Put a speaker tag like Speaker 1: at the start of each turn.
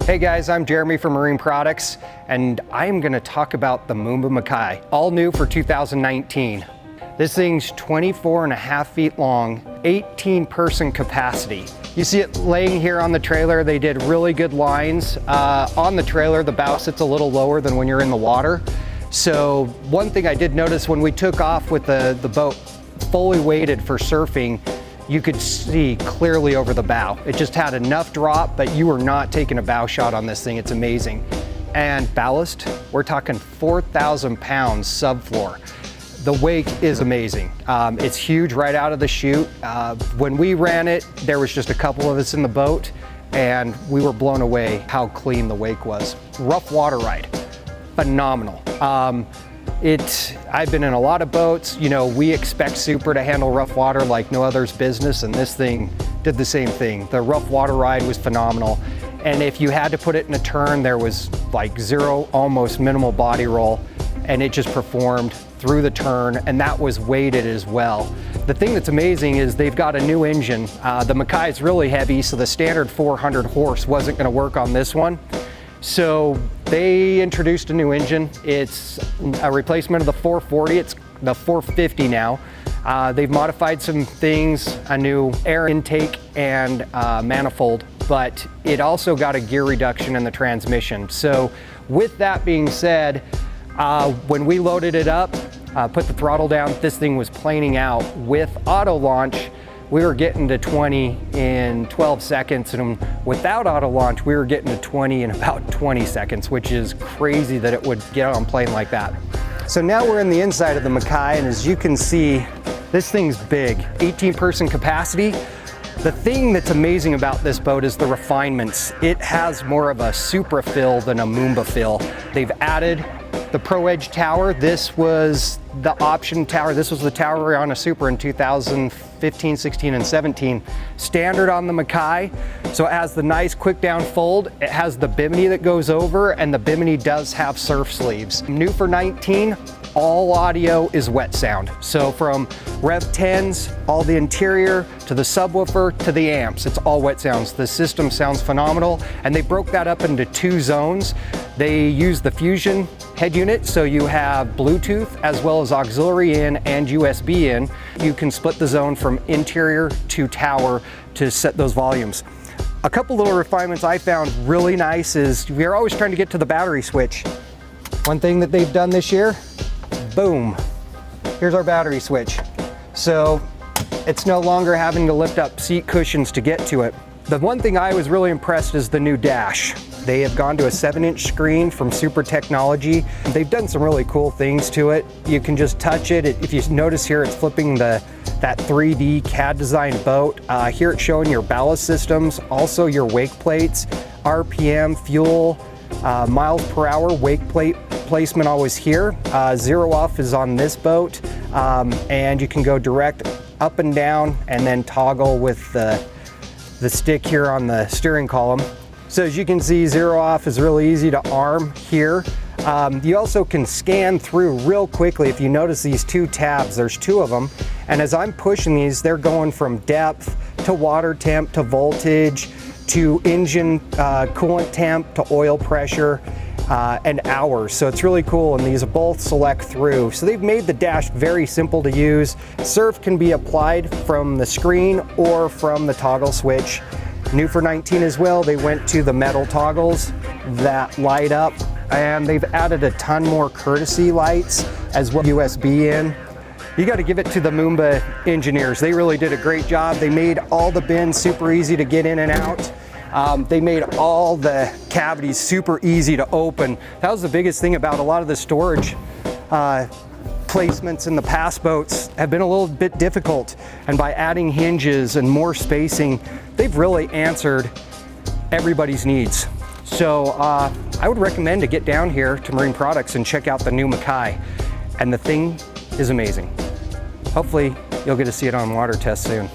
Speaker 1: Hey guys, I'm Jeremy from Marine Products, and I am going to talk about the Moomba Makai, all new for 2019. This thing's 24.5 feet long, 18-person capacity. You see it laying here on the trailer. They did really good lines. On the trailer, the bow sits a little lower than when you're in the water. So one thing I did notice when we took off with the boat fully weighted for surfing, you could see clearly over the bow. It just had enough drop, but you were not taking a bow shot on this thing. It's amazing. And ballast, we're talking 4,000 pounds subfloor. The wake is amazing. It's huge right out of the chute. When we ran it, there was just a couple of us in the boat, and we were blown away how clean the wake was. Rough water ride, phenomenal. I've been in a lot of boats. You know, we expect Super to handle rough water like no other's business, and this thing did the same thing. The rough water ride was phenomenal. And if you had to put it in a turn, there was like zero, almost minimal body roll, and it just performed through the turn, and that was weighted as well. The thing that's amazing is they've got a new engine. The Makai is really heavy, so the standard 400 horse wasn't gonna work on this one. So they introduced a new engine. It's a replacement of the 440, it's the 450 now. They've modified some things, a new air intake and manifold, but it also got a gear reduction in the transmission. So with that being said, when we loaded it up, put the throttle down, this thing was planing out. With auto launch, we were getting to 20 in 12 seconds, and without auto launch, we were getting to 20 in about 20 seconds, which is crazy that it would get on plane like that. So now we're in the inside of the Makai, and as you can see, this thing's big, 18-person capacity. The thing that's amazing about this boat is the refinements. It has more of a Supra fill than a Moomba fill. They've added the Pro Edge tower. This was the option tower. This was the tower on a Super in 2015, 16, and 17. Standard on the Makai. So it has the nice quick down fold. It has the bimini that goes over, and the bimini does have surf sleeves. New for 19, all audio is wet sound. So from Rev 10s, all the interior, to the subwoofer, to the amps, it's all wet sounds. The system sounds phenomenal, and they broke that up into 2 zones. They use the Fusion head unit, so you have Bluetooth as well as auxiliary in and USB in. You can split the zone from interior to tower to set those volumes. A couple little refinements I found really nice is we're always trying to get to the battery switch. One thing that they've done this year, boom, here's our battery switch. So it's no longer having to lift up seat cushions to get to it. The one thing I was really impressed is the new dash. They have gone to a 7-inch screen from Super Technology. They've done some really cool things to it. You can just touch it. If you notice here, it's flipping that 3D CAD designed boat. Here it's showing your ballast systems, also your wake plates, RPM, fuel, miles per hour, wake plate placement always here. 0 off is on this boat, and you can go direct up and down and then toggle with the stick here on the steering column. So as you can see, 0 off is really easy to arm here. You also can scan through real quickly. If you notice these 2 tabs, there's 2 of them. And as I'm pushing these, they're going from depth to water temp to voltage to engine coolant temp to oil pressure and hours. So it's really cool, and these both select through. So they've made the dash very simple to use. Surf can be applied from the screen or from the toggle switch. New for 19 as well, they went to the metal toggles that light up, and they've added a ton more courtesy lights as well, USB in. You got to give it to the Moomba engineers. They really did a great job. They made all the bins super easy to get in and out. They made all the cavities super easy to open. That was the biggest thing about a lot of the storage placements in the past boats have been a little bit difficult, and by adding hinges and more spacing, they've really answered everybody's needs. So I would recommend to get down here to Marine Products and check out the new Makai, and the thing is amazing. Hopefully you'll get to see it on water test soon.